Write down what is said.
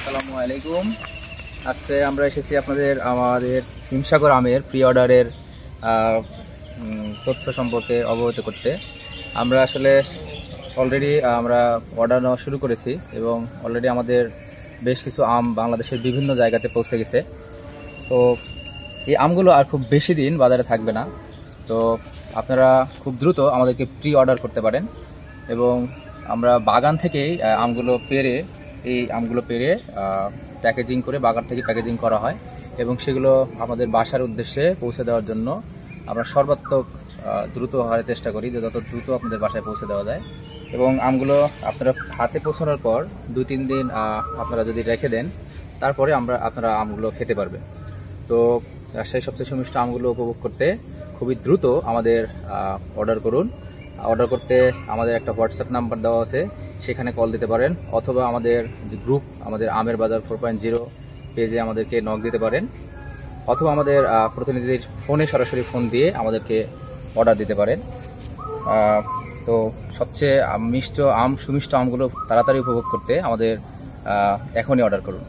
আসসালামু আলাইকুম। আজকে আমরা এসেছি আমাদের হিমসাগর আমের প্রি অর্ডারের তথ্য সম্পর্কে অবগত করতে। আমরা আসলে অলরেডি আমরা অর্ডার নেওয়া শুরু করেছি এবং অলরেডি আমাদের বেশ কিছু আম বাংলাদেশের বিভিন্ন জায়গাতে পৌঁছে গেছে। তো এই আমগুলো আর খুব বেশি দিন বাজারে থাকবে না। তো আপনারা খুব দ্রুত আমাদেরকে প্রি অর্ডার করতে পারেন এবং আমরা বাগান থেকেই এই আমগুলো পেড়ে প্যাকেজিং করে বাগান থেকে প্যাকেজিং করা হয় এবং সেগুলো আমাদের বাসার উদ্দেশ্যে পৌঁছে দেওয়ার জন্য আমরা সর্বাত্মক দ্রুত হওয়ার চেষ্টা করি যে যত দ্রুত আপনাদের বাসায় পৌঁছে দেওয়া যায়। এবং আমগুলো আপনারা হাতে পৌঁছানোর পর 2-3 দিন আপনারা যদি রেখে দেন, তারপরে আপনারা আমগুলো খেতে পারবেন। তো রাজশাহীর সবচেয়ে সুমিষ্ট আমগুলো উপভোগ করতে খুবই দ্রুত আমাদের অর্ডার করুন। অর্ডার করতে আমাদের একটা হোয়াটসঅ্যাপ নাম্বার দেওয়া আছে, সেখানে কল দিতে পারেন, অথবা আমাদের যে গ্রুপ আমাদের আমের বাজার 4.0 পেজে আমাদেরকে নক দিতে পারেন, অথবা আমাদের প্রতিনিধির ফোনে সরাসরি ফোন দিয়ে আমাদেরকে অর্ডার দিতে পারেন। তো সবচেয়ে সুমিষ্ট আমগুলো তাড়াতাড়ি উপভোগ করতে আমাদের এখনই অর্ডার করুন।